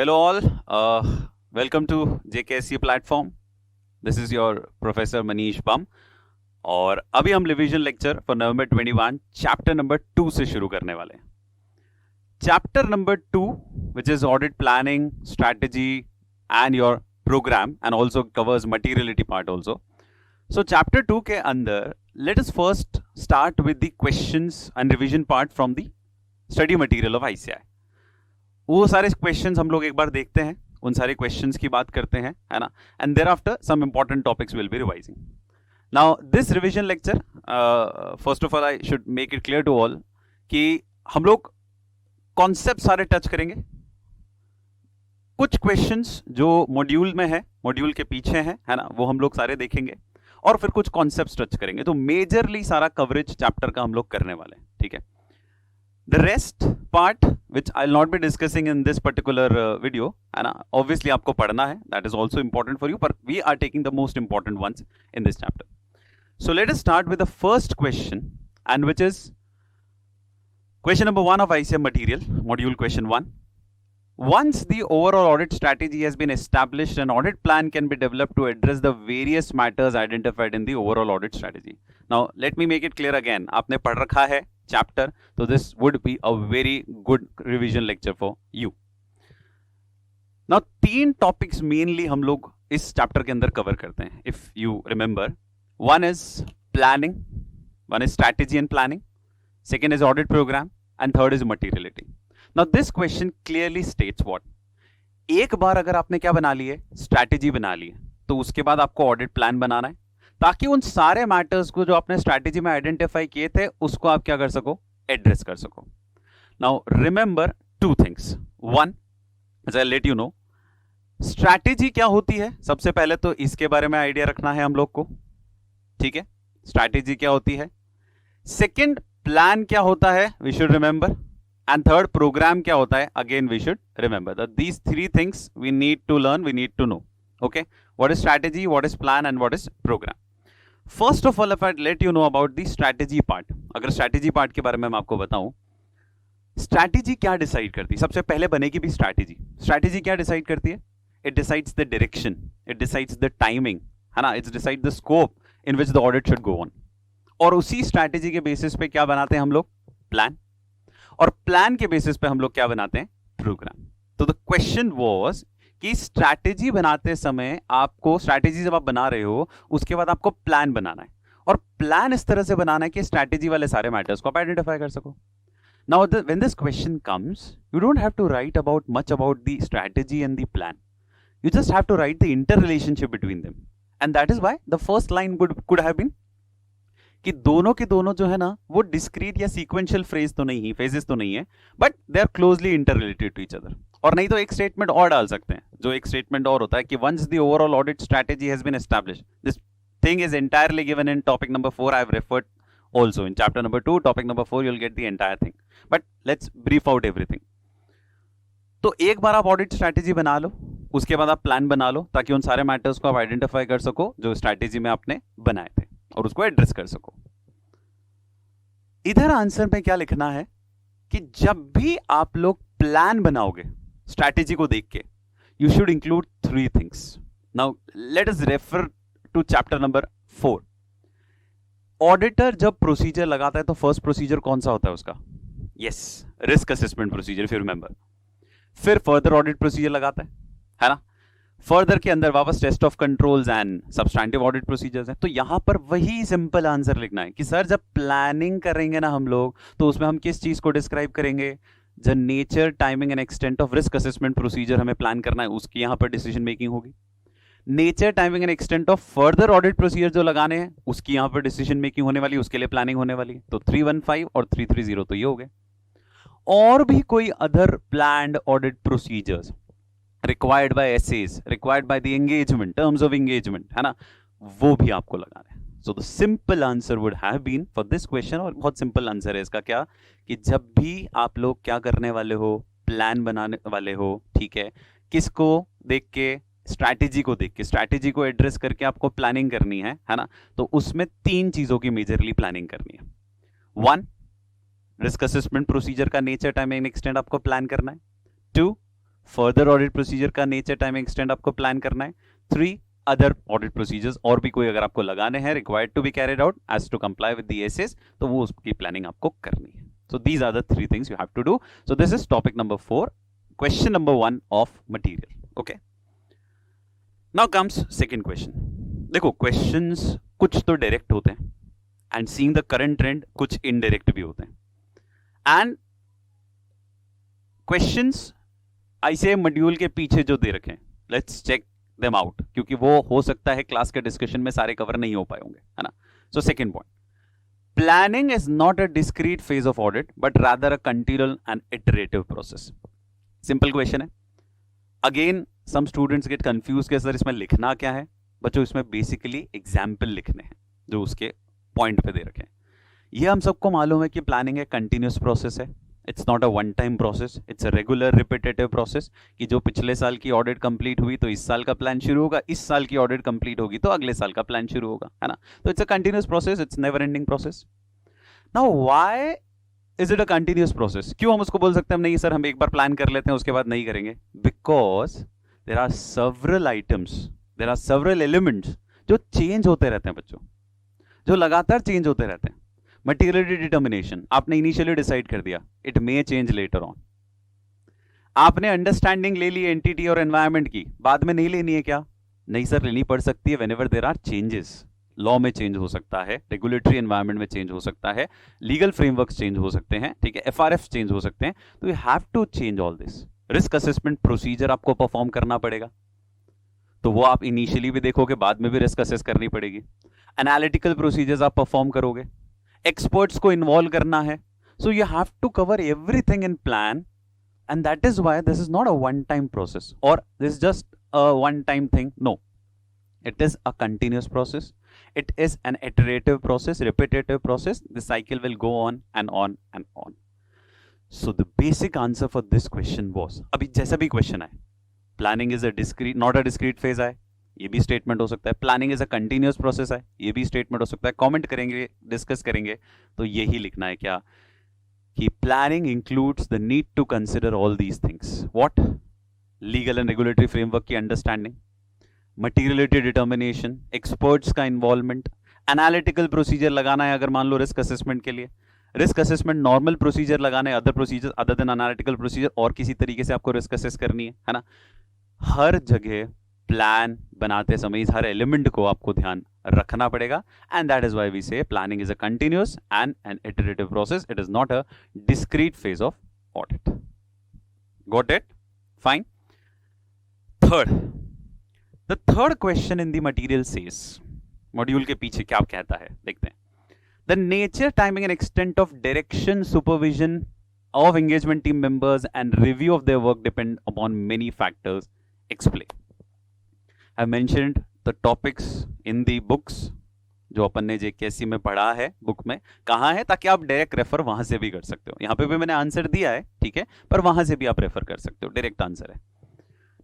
hello all. Welcome to JKSC platform. This is your Professor Manish Bum. और अभी हम revision lecture for November 21 chapter number 2 से शुरू करने वाले हैं. Chapter number 2 which is audit planning, strategy and your program and also covers materiality part also. So chapter 2 के अंदर let us first start with the questions and revision part from the study material of ICI. वो सारे questions हम लोग एक बार देखते हैं, उन सारे क्वेश्चंस की बात करते हैं, है ना, and thereafter some important topics will be revising. Now this revision lecture, first of all I should make it clear to all कि हम लोग कॉन्सेप्ट सारे टच करेंगे. कुछ क्वेश्चंस जो मॉड्यूल में है, मॉड्यूल के पीछे है ना, वो हम लोग सारे देखेंगे और फिर कुछ कॉन्सेप्ट्स टच करेंगे. तो मेजरली सारा कवरेज चैप्टर का हम लोग करने वाले हैं, ठीक है. The rest part which I'll not be discussing in this particular video, and obviously आपको पढ़ना है, that is also important for you, but we are taking the most important ones in this chapter. So let us start with the first question, and which is question number 1 of ICM material, module question 1. Once the overall audit strategy has been established, an audit plan can be developed to address the various matters identified in the overall audit strategy. Now let me make it clear again. आपने पढ़ रखा है chapter, so this would be a very good revision lecture for you. Now 3 topics mainly हम लोग इस chapter के अंदर cover करते हैं. If you remember, one is planning, one is strategy and planning, second is audit program, and third is materiality. Now this question clearly states what? एक बार अगर आपने क्या बना ली है, स्ट्रैटेजी बना ली है, तो उसके बाद आपको ऑडिट प्लान बनाना है ताकि उन सारे मैटर्स को जो आपने स्ट्रैटेजी में आइडेंटिफाई किए थे उसको आप क्या कर सको, एड्रेस कर सको. Now remember 2 things. One, as I let you know, strategy क्या होती है, सबसे पहले तो इसके बारे में आइडिया रखना है हम लोग को, ठीक है. स्ट्रैटेजी क्या होती है. सेकेंड, प्लान क्या होता है, we should remember. And third, program क्या होता है, again we should remember that these 3 things we need to learn, we need to know. Okay, what is strategy, what is plan and what is program. First of all, if I let you know about the strategy part, अगर strategy part के बारे में मैं आपको बताऊं, strategy क्या decide करती है. सबसे पहले बनेगी भी strategy क्या decide करती है, it decides the direction, it decides the timing, है ना, it decides the scope in which the audit should go on. और उसी strategy के basis पे क्या बनाते हैं हम लोग, plan. और प्लान के बेसिस पे हम लोग क्या बनाते हैं, प्रोग्राम. तो द क्वेश्चन वाज कि स्ट्रैटेजी बनाते समय आपको, स्ट्रैटेजी जब आप बना रहे हो उसके बाद आपको प्लान बनाना है, और प्लान इस तरह से बनाना है कि स्ट्रैटेजी वाले सारे मैटर्स को आप आइडेंटिफाई कर सको. Now when this question comes, you don't have to write about much about the strategy and the plan, you just have to write the interrelationship between them, and that is why the first line could have been कि दोनों के दोनों जो है ना वो discrete या sequential phrase तो नहीं, फेजेस तो नहीं है, but they are closely interrelated to each other. और नहीं तो एक स्टेटमेंट और डाल सकते हैं, जो एक स्टेटमेंट और होता है कि once the overall audit strategy has been established, this thing is entirely given in topic number 4. I have referred also in chapter number 2, topic number 4, you'll get the entire thing, but let's brief out everything. तो एक बार आप audit strategy बना लो, उसके बाद आप plan बना लो ताकि उन सारे मैटर्स को आप आइडेंटिफाई कर सको जो स्ट्रैटेजी में आपने बनाए थे और उसको एड्रेस कर सको. इधर आंसर में क्या लिखना है कि जब भी आप लोग प्लान बनाओगे स्ट्रैटेजी को देख के, you should include 3 things. Now let us refer to chapter number 4. Auditor जब प्रोसीजर लगाता है तो फर्स्ट प्रोसीजर कौन सा होता है उसका, yes, risk assessment procedure, if you remember. फिर फर्दर ऑडिट प्रोसीजर लगाता है ना. फर्दर के अंदर वापस test of controls and substantive audit procedures हैं. तो यहां पर वही सिंपल आंसर लिखना है कि सर जब प्लानिंग करेंगे ना हम लोग, तो उसमें हम किस चीज को डिस्क्राइब करेंगे, the nature, timing and extent of risk assessment procedure हमें प्लान करना है, उसकी यहां पर डिसीजन मेकिंग होगी. Nature, timing and extent of further audit procedure जो लगाने हैं उसकी यहां पर डिसीजन मेकिंग होने वाली है, उसके लिए प्लानिंग होने वाली है. तो 315 और 330 तो ये हो गए. और भी कोई other planned audit procedures required by essays, required by the engagement, terms of engagement, है ना, वो भी आपको लगाना है. So the simple answer would have been for this question, और बहुत सिंपल आंसर है इसका क्या, कि जब भी आप लोग क्या करने वाले हो, प्लान बनाने वाले हो, ठीक है, किसको देख के, स्ट्रैटेजी को देख के, स्ट्रैटेजी को एड्रेस करके आपको प्लानिंग करनी है ना. तो उसमें 3 चीजों की मेजरली प्लानिंग करनी है. 1, रिस्क असेसमेंट प्रोसीजर का नेचर, टाइम एंड एक्सटेंट आपको प्लान करना है. 2, फर्दर ऑडिट प्रोसीजर का नेचर, टाइमिंग, एक्सटेंड आपको प्लान करना है। 3 अदर ऑडिट प्रोसीजर्स और भी कोई अगर आपको लगाने हैं required to be carried out as to comply with the SS, तो वो उसकी प्लानिंग आपको करनी है। So these are the 3 things you have to do. So this is topic number 4, question number 1 of material. Okay, now comes second question. देखो, questions कुछ तो direct होते हैं and seeing the current trend कुछ indirect भी होते हैं। And questions ऐसे मॉड्यूल के पीछे जो दे रखे हैं, लेट्स चेक देम आउट, क्योंकि वो हो सकता है क्लास के डिस्कशन में सारे कवर नहीं हो पाए होंगे, है ना। So second point, planning is not a discrete phase of audit but rather a continual and iterative process. Simple question है। Again some students get confuse कि सर इसमें लिखना क्या है। बच्चों, इसमें बेसिकली एग्जाम्पल लिखने हैं जो उसके पॉइंट पे दे रखे हैं। ये हम सबको मालूम है कि प्लानिंग एक कंटिन्यूस प्रोसेस है। It's not a one time process, it's a regular repetitive process, कि जो पिछले साल की ऑडिट कंप्लीट हुई तो इस साल का प्लान शुरू होगा, इस साल की ऑडिट कंप्लीट होगी तो अगले साल का प्लान शुरू होगा, है ना। तो it's a continuous process, it's never ending process. Now why is it a continuous process? क्यों हम उसको बोल सकते हैं नहीं सर हम एक बार प्लान कर लेते हैं उसके बाद नहीं करेंगे? Because there are several items, there are several elements जो चेंज होते रहते हैं बच्चों, जो लगातार चेंज होते रहते हैं। मटीरियलिटी डिटर्मिनेशन आपने इनिशियली डिसाइड कर दिया, it may change later on. आपने अंडरस्टैंडिंग ले ली एंटिटी और एनवायरनमेंट की, बाद में नहीं लेनी है क्या? नहीं सर, लेनी पड़ सकती है। Whenever there are changes, law में चेंज हो सकता है, रेगुलेटरी एनवायरनमेंट में चेंज हो सकता है, लीगल फ्रेमवर्क्स चेंज हो सकते हैं, ठीक है, एफआरएफ चेंज हो सकते हैं, तो you have to change all this. Risk assessment procedure आपको परफॉर्म करना पड़ेगा, तो वो आप इनिशियली भी देखोगे, बाद में भी रिस्क असेस करनी पड़ेगी। एनालिटिकल प्रोसीजर्स आप परफॉर्म करोगे, एक्सपर्ट्स को इन्वॉल्व करना है। So you have to cover everything in plan, and that is why this is not a one time process और this just a one time thing. No, it is a continuous process, it is an iterative process, repetitive process. The cycle will go on and on and on. So the basic answer for this question was, अभी जैसा भी question है, planning is a discrete, not a discrete phase है, ये भी statement हो सकता है। Planning is a continuous process है, ये भी स्टेटमेंट हो सकता है। कमेंट करेंगे, डिस्कस करेंगे, तो यही लिखना है क्या कि planning includes the need to consider all these things. What? Legal and regulatory framework की अंडरस्टैंडिंग, मटीरियलिटी डिटर्मिनेशन, एक्सपर्ट्स का इन्वॉल्वमेंट, एनालिटिकल प्रोसीजर लगाना है अगर मान लो रिस्क असेसमेंट के लिए, रिस्क असेसमेंट नॉर्मल प्रोसीजर लगाना है, other procedure other than analytical procedure, और किसी तरीके से आपको रिस्क असेस करनी है ना। हर जगह प्लान बनाते समय इस हर एलिमेंट को आपको ध्यान रखना पड़ेगा, and that is why we say planning is a continuous and an iterative process, it is not a discrete phase of audit. Got it? Fine. Third, The third question in the material says, module के पीछे क्या कहता है देखते हैं। The nature, timing and extent of direction, supervision of engagement team members and review of their work depend upon many factors. Explain. I mentioned the topics in the books जो अपन ने जेकेएससी में पढ़ा है, बुक में कहाँ है, ताकि आप डायरेक्ट रेफर वहां से भी कर सकते हो। यहाँ पे भी मैंने आंसर दिया है, ठीक है, पर वहां से भी आप रेफर कर सकते हो, डायरेक्ट आंसर है।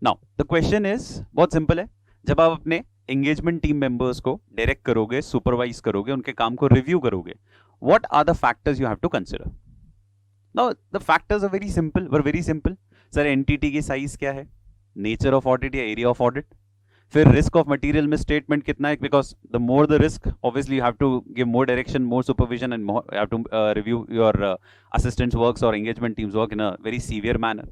नाउ द क्वेश्चन इज बहुत सिंपल है। जब आप अपने एंगेजमेंट टीम मेंबर्स को डायरेक्ट करोगे, सुपरवाइज करोगे, उनके काम को रिव्यू करोगे, what are the factors you have to consider? Now the factors are very simple. Sir entity की साइज क्या है, नेचर ऑफ ऑडिट या एरिया ऑफ ऑडिट, फिर risk of material misstatement कितना है, because the more the risk obviously you have to give more direction, more supervision and you have to review your assistants works और engagement teams work in a very severe manner.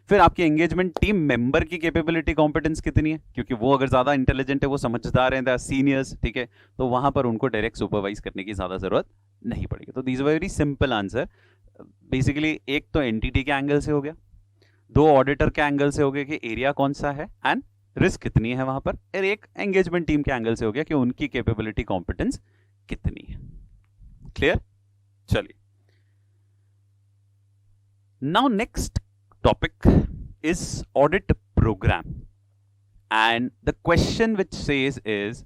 फिर आपके engagement team member की capability competence कितनी है, क्योंकि वो अगर ज्यादा इंटेलिजेंट है, वो समझदार है, सीनियर्स, ठीक है, तो वहां पर उनको डायरेक्ट सुपरवाइज करने की ज्यादा जरूरत नहीं पड़ेगी। तो these very simple answer. Basically एक तो एंटिटी के एंगल से हो गया, दो ऑडिटर के एंगल से हो गया कि एरिया कौन सा है एंड रिस्क कितनी है वहां पर, और एक एंगेजमेंट टीम के एंगल से हो गया कि उनकी कैपेबिलिटी कॉम्पिटेंस कितनी है। क्लियर? चलिए, now next topic is audit program, and the question which says is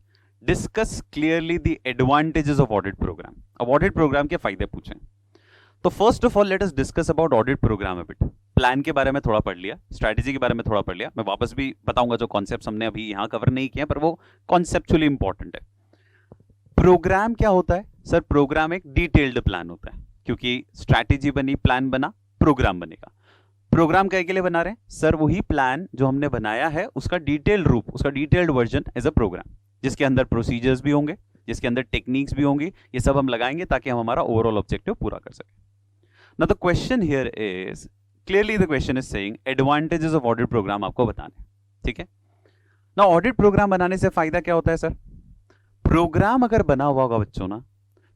discuss clearly the advantages of audit program. अब audit program के फायदे पूछें तो first of all let us discuss about audit program a bit. Plan के बारे में थोड़ा पढ़ लिया, स्ट्रैटेजी के बारे में थोड़ा पढ़ लिया, मैं वापस भी बताऊंगा जो कॉन्सेप्ट्स हमने अभी यहां कवर नहीं किए, पर वो कॉन्सेप्चुअली इंपॉर्टेंट है। प्रोग्राम क्या होता है सर? प्रोग्राम एक डिटेल्ड प्लान होता है, क्योंकि स्ट्रैटेजी बनी, प्लान बना, प्रोग्राम बनेगा। प्रोग्राम क्या के लिए बना रहे हैं सर? वही प्लान जो हमने बनाया है उसका डिटेल्ड रूप, उसका detailed version as a program, जिसके अंदर प्रोसीजर्स भी होंगे, जिसके अंदर टेक्निक्स भी होंगी, ये सब हम लगाएंगे ताकि हम हमारा ओवरऑल ऑब्जेक्टिव पूरा कर सकें. Now the question here is, clearly the question is saying advantages of audit program आपको बताने. ठीक है. नाउ ऑडिट प्रोग्राम बनाने से फायदा क्या होता है सर? प्रोग्राम अगर बना हुआ होगा बच्चों ना,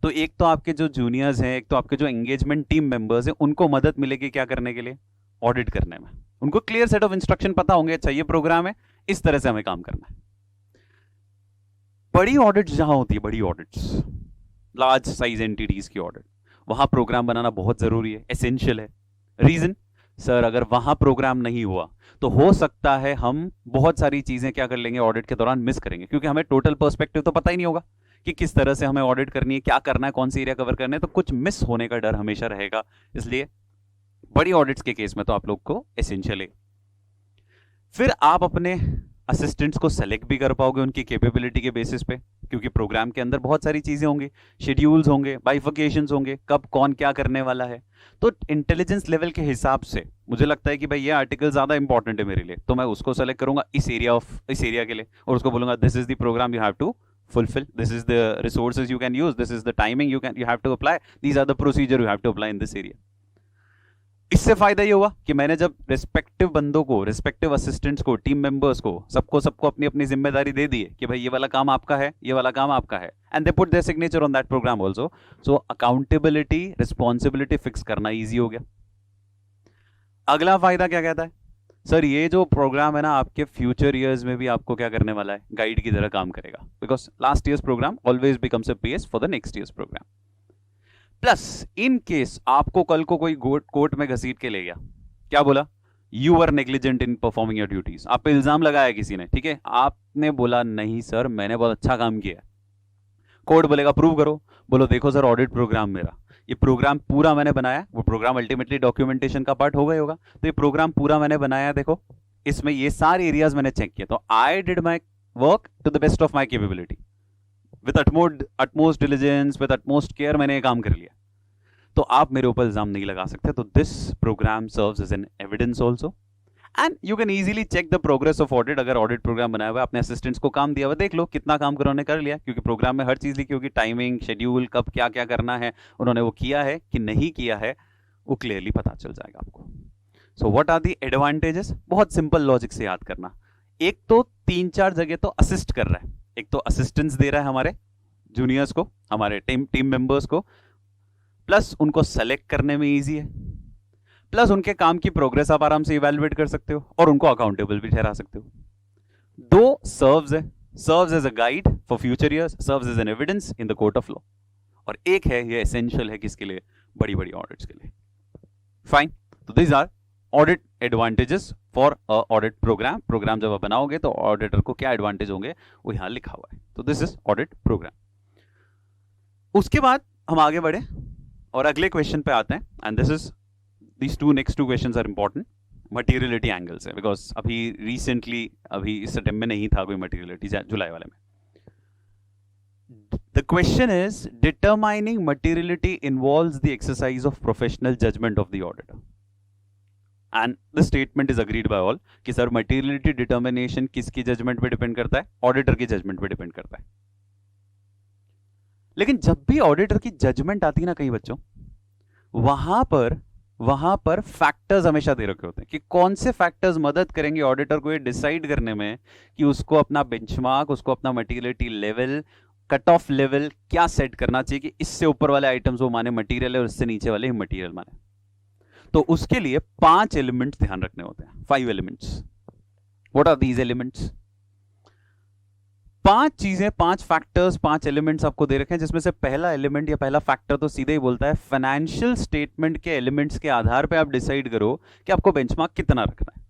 तो एक तो आपके जो जूनियर्स हैं, एक तो आपके जो एंगेजमेंट टीम मेंबर्स हैं, उनको मदद मिलेगी क्या करने के लिए? ऑडिट करने में. उनको क्लियर सेट ऑफ इंस्ट्रक्शन पता होंगे, अच्छा ये प्रोग्राम है, इस तरह से हमें काम करना है. बड़ी ऑडिट्स जहां होती है, बड़ी ऑडिट्स, लार्ज साइज एंटिटीज की ऑडिट, वहां प्रोग्राम बनाना बहुत जरूरी है, एसेंशियल है. रीजन सर, अगर वहां प्रोग्राम नहीं हुआ तो हो सकता है हम बहुत सारी चीजें क्या कर लेंगे ऑडिट के दौरान मिस करेंगे, क्योंकि हमें टोटल पर्सपेक्टिव तो पता ही नहीं होगा कि किस तरह से हमें ऑडिट करनी है, क्या करना है, कौन सी एरिया कवर करना है, तो कुछ मिस होने का डर हमेशा रहेगा. इसलिए बड़ी ऑडिट्स के केस में तो आप लोग को एसेंशियल है. फिर आप अपने असिस्टेंट्स को सेलेक्ट भी कर पाओगे उनकी कैपेबिलिटी के बेसिस पे, क्योंकि प्रोग्राम के अंदर बहुत सारी चीजें होंगी, शेड्यूल्स होंगे, बाइफिकेशंस होंगे, कब कौन क्या करने वाला है. तो इंटेलिजेंस लेवल के हिसाब से मुझे लगता है कि भाई ये आर्टिकल ज्यादा इंपॉर्टेंट है मेरे लिए, तो मैं उसको सेलेक्ट करूंगा इस एरिया के लिए, और उसको बोलूंगा this is the program you have to fulfill, this is the resources you can use, this is the timing you have to apply, these are the procedure you have to apply in this area. इससे फायदा ये हुआ कि मैंने जब respective बंदों को, respective assistants को, टीम मेंबर्स को, सबको अपनी अपनी जिम्मेदारी दे दी है कि भाई ये वाला काम आपका है, ये वाला काम आपका है, and they put their signature on that program also. So accountability, responsibility fix करना ईजी हो गया. अगला फायदा क्या कहता है सर? ये जो प्रोग्राम है ना, आपके फ्यूचर ईयर्स में भी आपको क्या करने वाला है? गाइड की तरह काम करेगा, because last years program always becomes a base for the next years program. Plus in case आपको कल को कोई कोर्ट में घसीट के ले गया, क्या बोला? You are negligent in performing your duties, आप पे इल्जाम लगाया किसी ने, ठीक है, आपने बोला नहीं सर मैंने बहुत अच्छा काम किया. कोर्ट बोलेगा प्रूव करो, बोलो देखो सर ऑडिट प्रोग्राम मेरा, ये प्रोग्राम पूरा मैंने बनाया, वो प्रोग्राम अल्टीमेटली डॉक्यूमेंटेशन का पार्ट हो गया होगा, तो ये प्रोग्राम पूरा मैंने बनाया, देखो इसमें ये सारे एरियाज मैंने चेक किया, तो I did my work to the best of my capability, with utmost diligence, with utmost care मैंने ये काम कर लिया. तो आप मेरे ऊपर इल्जाम नहीं लगा सकते. तो this program serves as an evidence also, and you can easily check the progress of audit. अगर ऑडिट प्रोग्राम बनाया हुआ, अपने असिस्टेंट्स को काम दिया हुआ, देख लो कितना काम उन्होंने कर लिया, क्योंकि प्रोग्राम में हर चीज लिखी होगी, टाइमिंग, शेड्यूल, कब क्या क्या करना है, उन्होंने वो किया है कि नहीं किया है, वो क्लियरली पता चल जाएगा आपको. So what are the advantages? बहुत सिंपल लॉजिक से याद करना. एक तो 3-4 जगह तो असिस्ट कर रहा है, एक तो असिस्टेंस दे रहा है हमारे जूनियर्स को, हमारे टीम मेंबर्स को, प्लस उनको सेलेक्ट करने में इजी है, प्लस उनके काम की प्रोग्रेस आप आराम से इवैल्यूएट कर सकते हो, और उनको अकाउंटेबल भी ठहरा सकते हो. दो serves as a guide for future years, serves as an evidence in the court of law, और एक है ये एसेंशियल है किसके लिए? बड़ी बड़ी ऑडिट्स के लिए. फाइन. तो these are audit advantages for audit program. Program जब आप बनाओगे तो ऑडिटर को क्या एडवांटेज होंगे वो यहां लिखा हुआ है. तो दिस इज ऑडिट प्रोग्राम. उसके बाद हम आगे बढ़े और अगले क्वेश्चन पे आते हैं, and this is these next two questions are important. Materiality angle से, बिकॉज अभी रिसेंटली, अभी इस टाइम में नहीं था कोई मटीरियलिटी, जुलाई वाले में. The question is determining materiality involves the exercise of professional judgement of the auditor, and the statement is agreed by all कि सर मटीरियलिटी डिटर्मिनेशन किसकी जजमेंट पे डिपेंड करता है? ऑडिटर की जजमेंट पे डिपेंड करता है. लेकिन जब भी ऑडिटर की जजमेंट आती है ना कई बच्चों, वहां पर फैक्टर्स हमेशा दे रखे होते हैं कि कौन से फैक्टर्स मदद करेंगे ऑडिटर को ये डिसाइड करने में कि उसको अपना बेंचमार्क, उसको अपना materiality level, cut off level क्या सेट करना चाहिए कि इससे ऊपर वाले आइटम्स वो माने मटीरियल है और इससे नीचे वाले ही मटीरियल माने. तो उसके लिए 5 एलिमेंट्स ध्यान रखने होते हैं. 5 elements. What are these elements? 5 चीजें, 5 फैक्टर्स, 5 एलिमेंट्स आपको दे रखे हैं, जिसमें से पहला एलिमेंट या पहला फैक्टर तो सीधे ही बोलता है फाइनेंशियल स्टेटमेंट के एलिमेंट्स के आधार पे आप डिसाइड करो कि आपको बेंचमार्क कितना रखना है.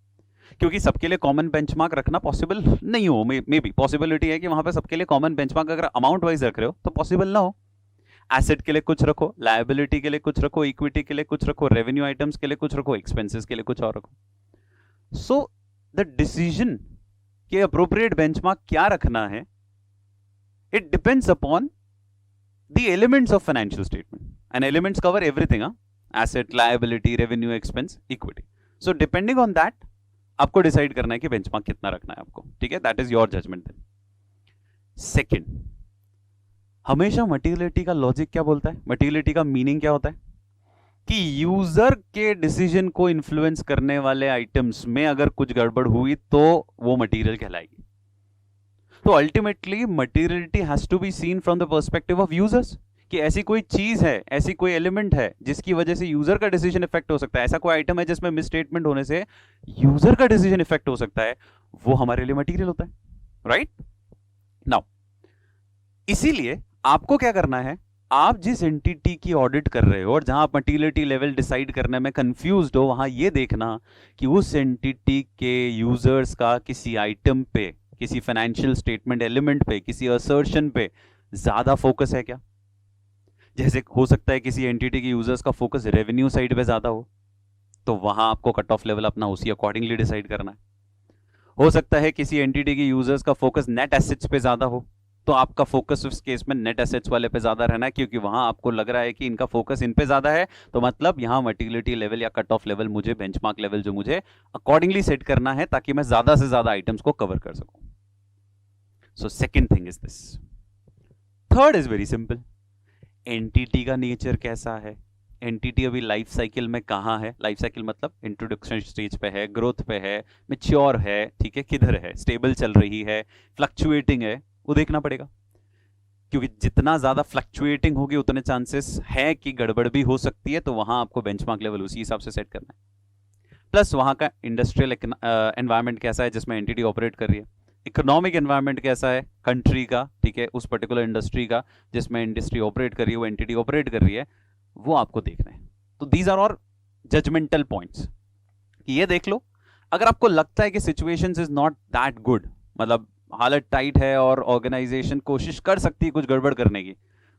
क्योंकि सबके लिए कॉमन बेंचमार्क रखना पॉसिबल नहीं हो, मे बी पॉसिबिलिटी है कि वहां पे सबके लिए कॉमन बेंचमार्क अगर अमाउंट वाइज रख रहे हो तो पॉसिबल ना हो. एसेट के लिए कुछ रखो, लायबिलिटी के लिए कुछ रखो, इक्विटी के लिए कुछ रखो, रेवेन्यू आइटम्स के लिए कुछ रखो, एक्सपेंसेस के लिए कुछ और रखो. सो द डिसीजन कि अप्रोप्रिएट बेंचमार्क क्या रखना है, it depends upon the elements of financial statement, and elements cover everything, asset, liability, revenue, expense, equity. So depending on that आपको डिसाइड करना है कि बेंचमार्क कितना रखना है आपको, ठीक है, that is your judgement then. Second, हमेशा मटीरियलिटी का लॉजिक क्या बोलता है, मटीरियलिटी का मीनिंग क्या होता है कि यूजर के डिसीजन को इन्फ्लुएंस करने वाले आइटम्स में अगर कुछ गड़बड़ हुई तो वो मटीरियल कहलाएगी। तो ultimately materiality has to be seen from the perspective of users, कि ऐसी कोई चीज है, ऐसी कोई एलिमेंट है जिसकी वजह से यूजर का डिसीजन इफेक्ट हो सकता है, ऐसा कोई आइटम है जिसमें मिसस्टेटमेंट होने से यूजर का डिसीजन इफेक्ट हो सकता है, वो हमारे लिए मटीरियल होता है, राइट नाउ। इसीलिए आपको क्या करना है, आप जिस एंटिटी की ऑडिट कर रहे हो और जहां आप मटीरियलिटी लेवल डिसाइड करने में कंफ्यूज्ड हो, वहां ये देखना कि उस एंटिटी के यूजर्स का किसी आइटम पे, किसी फाइनेंशियल स्टेटमेंट एलिमेंट पे, किसी असर्शन पे ज्यादा फोकस है क्या। जैसे हो सकता है किसी एंटिटी के यूजर्स का फोकस रेवेन्यू साइड पे ज्यादा हो, तो वहां आपको कट ऑफ लेवल अपना उसी अकॉर्डिंगली डिसाइड करना है। हो सकता है किसी एंटिटी के यूजर्स का फोकस नेट एसेट्स पे ज्यादा हो, तो आपका फोकस उस केस में नेट एसेट्स वाले पे ज्यादा रहना है, क्योंकि वहां आपको लग रहा है कि इनका फोकस इन पे ज्यादा है, तो मतलब यहां मटीरियलिटी लेवल या कट ऑफ लेवल मुझे, बेंचमार्क लेवल जो मुझे अकॉर्डिंगली सेट करना है, ताकि मैं ज्यादा से ज्यादा आइटम्स को कवर कर सकूं। So second thing is this. Third is very simple, entity का नेचर कैसा है, एंटिटी अभी लाइफ साइकिल में कहां है, लाइफ साइकिल मतलब इंट्रोडक्शन स्टेज पे है, ग्रोथ पे है, मैच्योर है, ठीक है, किधर है, स्टेबल चल रही है, फ्लक्चुएटिंग है, वो देखना पड़ेगा, क्योंकि जितना ज्यादा फ्लक्चुएटिंग होगी उतने चांसेस है कि गड़बड़ भी हो सकती है, तो वहां आपको बेंचमार्क लेवल उसी हिसाब से सेट करना है। प्लस वहां का इंडस्ट्रियल एनवायरमेंट कैसा है जिसमें एंटिटी ऑपरेट कर रही है, इकोनॉमिक एनवायरनमेंट कैसा है कंट्री का, ठीक है, उस पर्टिकुलर इंडस्ट्री का जिसमें इंडस्ट्री ऑपरेट कर रही है, वो एंटिटी ऑपरेट कर रही है, वो आपको देखना है। तो दीज आर और जजमेंटल पॉइंट्स, ये देख लो। अगर आपको लगता है कि situations is not that good, मतलब हालत टाइट है और ऑर्गेनाइजेशन कोशिश कर सकती है कुछ गड़बड़ करने की,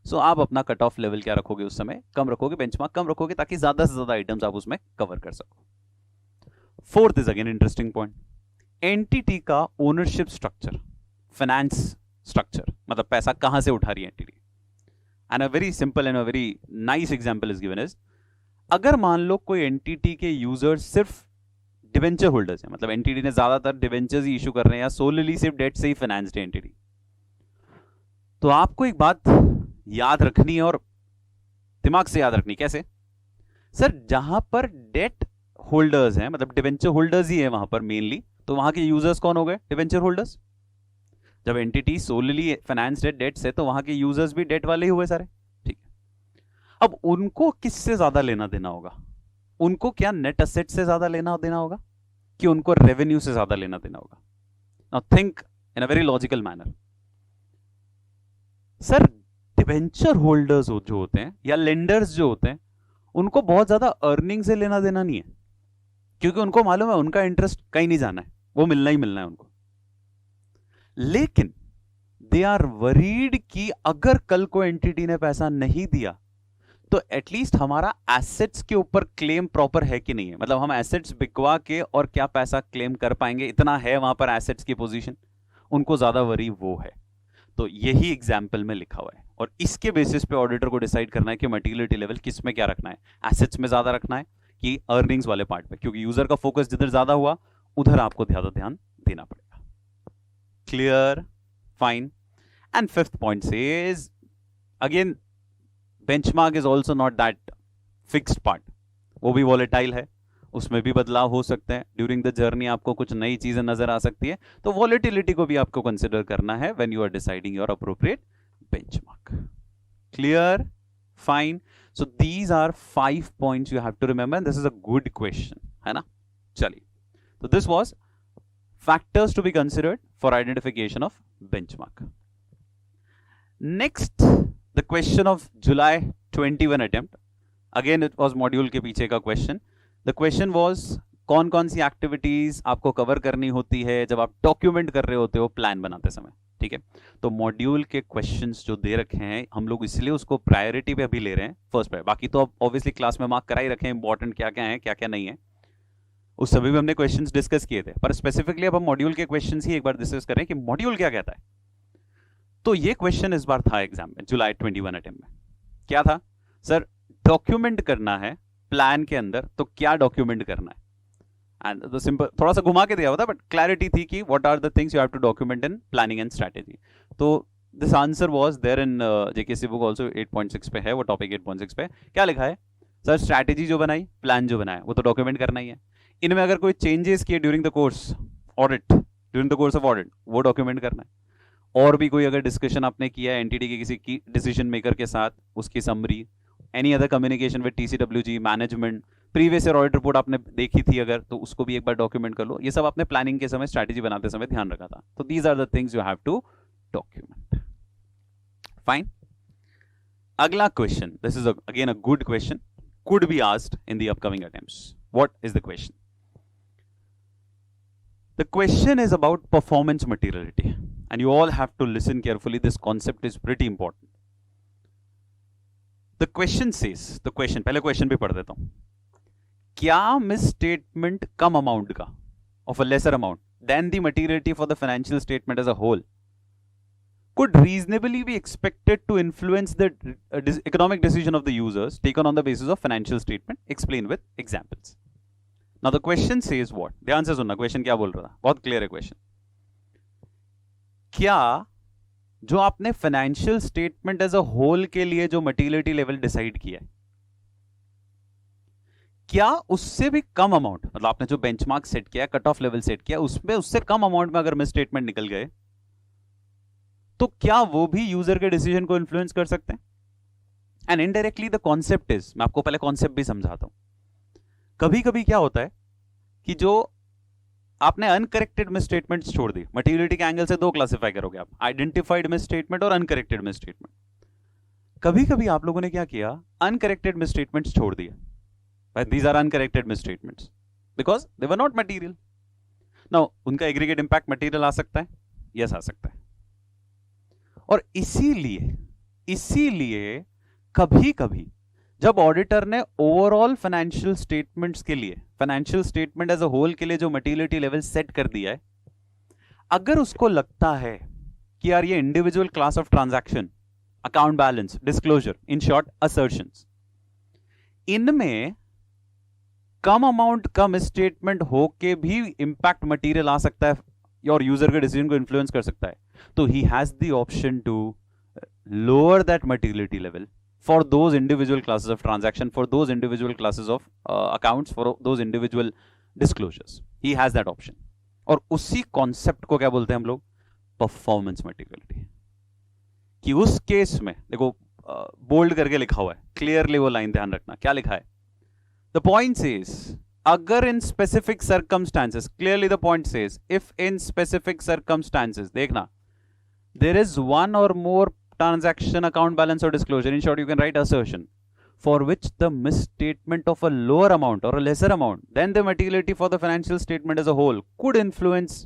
सो आप अपना कट ऑफ लेवल क्या रखोगे, उस समय कम रखोगे, बेंचमार्क कम रखोगे, ताकि ज्यादा से ज्यादा आइटम्स आप उसमें कवर कर सको। Fourth is again interesting point, entity का ओनरशिप स्ट्रक्चर, फाइनेंस स्ट्रक्चर, मतलब पैसा कहां से उठा रही है entity. And a very simple and a very nice example is given is, अगर मान लो कोई एंटिटी के यूजर्स सिर्फ डिवेंचर होल्डर्स हैं, मतलब एंटिटी ने ज्यादातर डिवेंचर्स ही इशू कर रहे हैं या सोलली सिर्फ डेट से ही फाइनेंस्ड है एंटिटी, तो आपको एक बात याद रखनी है और दिमाग से याद रखनी, कैसे सर, जहां पर डेट होल्डर्स हैं, मतलब डिवेंचर होल्डर्स ही है वहां पर मेनली, तो वहां के यूजर्स कौन हो गए, डिवेंचर होल्डर्स। जब एंटिटी सोलली फाइनेंस्ड है डेट से, तो वहां के यूजर्स भी डेट वाले ही हुए सारे, ठीक है। अब उनको किससे ज्यादा लेना देना होगा, उनको क्या नेट एसेट से ज्यादा लेना देना होगा कि उनको रेवेन्यू से ज्यादा लेना देना होगा। Now think in a very logical manner, sir debenture holders जो होते हैं या लेंडर्स जो होते हैं, उनको बहुत ज्यादा अर्निंग से लेना देना नहीं है, क्योंकि उनको मालूम है उनका इंटरेस्ट कहीं नहीं जाना है, वो मिलना ही मिलना है उनको। लेकिन दे आर वरीड कि अगर कल को एंटिटी ने पैसा नहीं दिया तो एटलीस्ट हमारा एसेट्स के ऊपर क्लेम प्रॉपर है कि नहीं है, मतलब हम एसेट्स बिकवा के और क्या पैसा क्लेम कर पाएंगे, इतना है वहां पर एसेट्स की पोजीशन, उनको ज्यादा वरी वो है। तो यही एग्जाम्पल में लिखा हुआ है, और इसके बेसिस पे ऑडिटर को डिसाइड करना है कि मटीरियलिटी लेवल किस में क्या रखना है, एसेट्स में ज्यादा रखना है कि अर्निंग्स वाले पार्ट पे, क्योंकि यूजर का फोकस जिधर ज्यादा हुआ उधर आपको ज्यादा ध्यान देना पड़ेगा। Clear, fine. And fifth point says again, benchmark is also not that fixed part, वो भी वॉलेटाइल है, उसमें भी बदलाव हो सकते हैं, ड्यूरिंग द जर्नी आपको कुछ नई चीजें नजर आ सकती है, तो वॉलेटिलिटी को भी आपको कंसिडर करना है when you are deciding your appropriate benchmark. Clear, fine. So these are 5 points you have to remember, this is a good question, है ना। चलिए, तो this was factors to be considered for identification of benchmark. Next, the question of July 21 attempt, again it was module के पीछे का question. The question was, कौन कौन सी activities आपको कवर करनी होती है जब आप डॉक्यूमेंट कर रहे होते हो प्लान बनाते समय, ठीक है। तो मॉड्यूल के क्वेश्चंस जो दे रखे हैं हम लोग इसलिए उसको प्रायोरिटी पे अभी ले रहे हैं, फर्स्ट पे, बाकी तो अब ऑब्वियसली क्लास में मार्क करा ही रखे हैं, इंपॉर्टेंट क्या क्या है क्या क्या नहीं है, उस सभी में हमने क्वेश्चंस डिस्कस किए थे, पर स्पेसिफिकली अब हम मॉड्यूल के क्वेश्चंस ही एक बार डिस्कस करें कि मॉड्यूल क्या कहता है। तो ये क्वेश्चन इस बार था एग्जाम में, जुलाई 21 अटेम्प्ट में। क्या था सर, डॉक्यूमेंट करना है प्लान के अंदर, तो क्या डॉक्यूमेंट करना है। एंड द सिंपल थोड़ा सा घुमा के दिया हुआ था बट क्लैरिटी थी कि what are the things you have to document in planning and strategy. तो this answer was there in JKC book also 8.6 पे है वो टॉपिक. 8.6 पे क्या लिखा है सर? स्ट्रैटेजी जो बनाई, प्लान जो बनाया वो तो डॉक्यूमेंट करना ही है. इनमें अगर कोई चेंजेस किए during the course audit, during the course of audit, वो डॉक्यूमेंट करना है. और भी कोई अगर डिस्कशन आपने किया है एंटिटी के किसी की डिसीजन मेकर के साथ, उसकी summary, any other communication with TCWG management, previous year audit report आपने देखी थी अगर, तो उसको भी एक बार डॉक्यूमेंट कर लो. ये सब आपने प्लानिंग के समय, स्ट्रैटेजी बनाते समय ध्यान रखा था. तो these are the things you have to document. Fine. अगला question, this is again a good question, could be asked in the upcoming attempts. What is the question? The question is about performance materiality, and you all have to listen carefully. This concept is pretty important. The question says, the question, पहले question भी पढ़ देता हूं. क्या misstatement कम amount का, of a lesser amount than the materiality for the financial statement as a whole could reasonably be expected to influence the economic decision of the users taken on the basis of financial statement? Explain with examples. Now the question says what? ध्यान से सुनना, question क्या बोल रहा था, बहुत clear है question. क्या जो आपने financial statement as a whole के लिए जो मटीरियलिटी लेवल डिसाइड किया है, क्या उससे भी कम अमाउंट, मतलब आपने जो बेंचमार्क सेट किया, कट ऑफ लेवल सेट किया, उसमें उससे कम अमाउंट में अगर मिस स्टेटमेंट निकल गए तो क्या वो भी यूजर के डिसीजन को इन्फ्लुएंस कर सकते हैं? And indirectly the concept is, मैं आपको पहले कॉन्सेप्ट भी समझाता हूं. कभी कभी क्या होता है कि जो आपने अनकरेक्टेड मिस स्टेटमेंट्स छोड़ दी, मटीरियलिटी के एंगल से दो क्लासिफाई करोगे आप, आइडेंटिफाइड मिस स्टेटमेंट और अनकरेक्टेड मिस स्टेटमेंट. कभी कभी आप लोगों ने क्या किया, अनकरेक्टेड मिस स्टेटमेंट्स छोड़ दिए. These are uncorrected misstatements because they were not material. Now उनका एग्रीगेट इंपैक्ट मटीरियल आ सकता है, यस आ सकता है. और इसीलिए कभी कभी जब ऑडिटर ने ओवरऑल फाइनेंशियल स्टेटमेंट्स के लिए, financial statement as a whole के लिए जो मटीरियलिटी लेवल सेट कर दिया है, अगर उसको लगता है कि यार ये individual class of transaction, account balance, disclosure, in short assertions, इनमें कम अमाउंट का मिसस्टेटमेंट होके भी इंपैक्ट मटीरियल आ सकता है और यूजर के डिसीजन को इन्फ्लुएंस कर सकता है, तो he has the option to lower that materiality level for those individual classes of transaction, for those individual classes of accounts, for those individual disclosures. He has that option. और उसी concept को क्या बोलते हैं हम लोग? Performance materiality. कि उस केस में देखो, बोल्ड करके लिखा हुआ है, क्लियरली वो लाइन ध्यान रखना, क्या लिखा है? द पॉइंट सेज, अगर in specific circumstances, clearly the point says, if in specific circumstances, देखना, there is one or more transaction, account balance or disclosure, in short you can write assertion, for which the misstatement of a lower amount or a lesser amount than the materiality for the financial statement as a whole could influence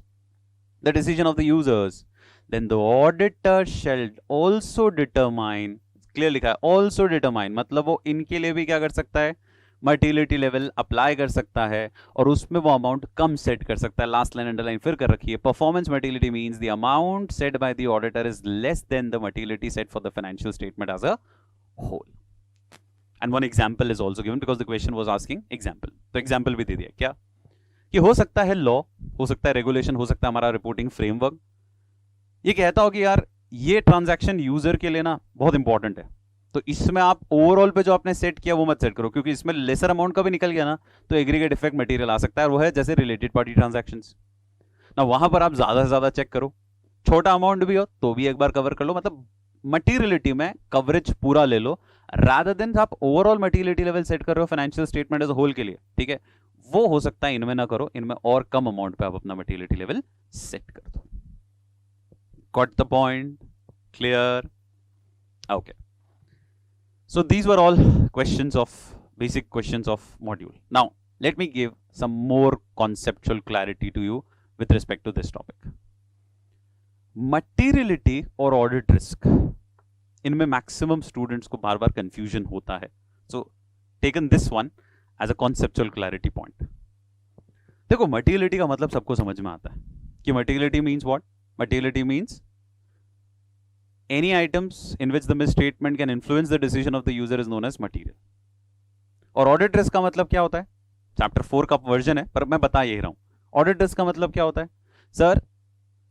the decision of the users, then the auditor shall also determine, clear लिखा है, also determine, मतलब वो इनके लिए भी क्या कर सकता है, मटीरियलिटी लेवल अप्लाई कर सकता है और उसमें वो अमाउंट कम सेट कर सकता है. लास्ट लाइन अंडरलाइन फिर कर रखी है, performance materiality means the amount set by the auditor is less than the materiality set for the financial statement as a whole. And one example is also given because the question was asking example. तो example भी दे दिया क्या, कि हो सकता है law, हो सकता है रेगुलेशन, हो सकता है हमारा रिपोर्टिंग फ्रेमवर्क, ये कहता हो कि यार ये ट्रांजैक्शन यूजर के लिए ना बहुत इंपॉर्टेंट है, तो इसमें आप ओवरऑल पे जो आपने सेट किया वो मत सेट करो, क्योंकि इसमें लेसर अमाउंट का भी निकल गया ना तो एग्रीगेट इफेक्ट मटेरियल आ सकता है, और वो है जैसे रिलेटेड पार्टी ट्रांजैक्शंस ना, वहां पर आप ज्यादा से ज्यादा चेक करो, छोटा अमाउंट भी हो तो भी एक बार कवर कर लो, मतलब मटीरियलिटी में कवरेज पूरा ले लो, रादर देन आप ओवरऑल मटीरियलिटी लेवल सेट कर रहे हो financial statement as a whole के लिए, ठीक है, वो हो सकता है इनमें ना करो, इनमें और कम अमाउंट पे आप अपना मटीरियलिटी लेवल सेट कर दो. Got the point? Clear? Okay. So these were all questions of basic questions of module. Now let me give some more conceptual clarity to you with respect to this topic. Materiality और audit risk, इनमें maximum students को बार बार confusion होता है. So taken this one as a conceptual clarity point. देखो materiality का मतलब सबको समझ में आता है कि materiality means what? Materiality means any items in which the misstatement can influence the decision of the user is known as material. और audit risk का मतलब क्या होता है? चैप्टर 4 का वर्जन है, पर मैं बता यही रहा हूं। ऑडिट रिस्क का मतलब क्या होता है sir?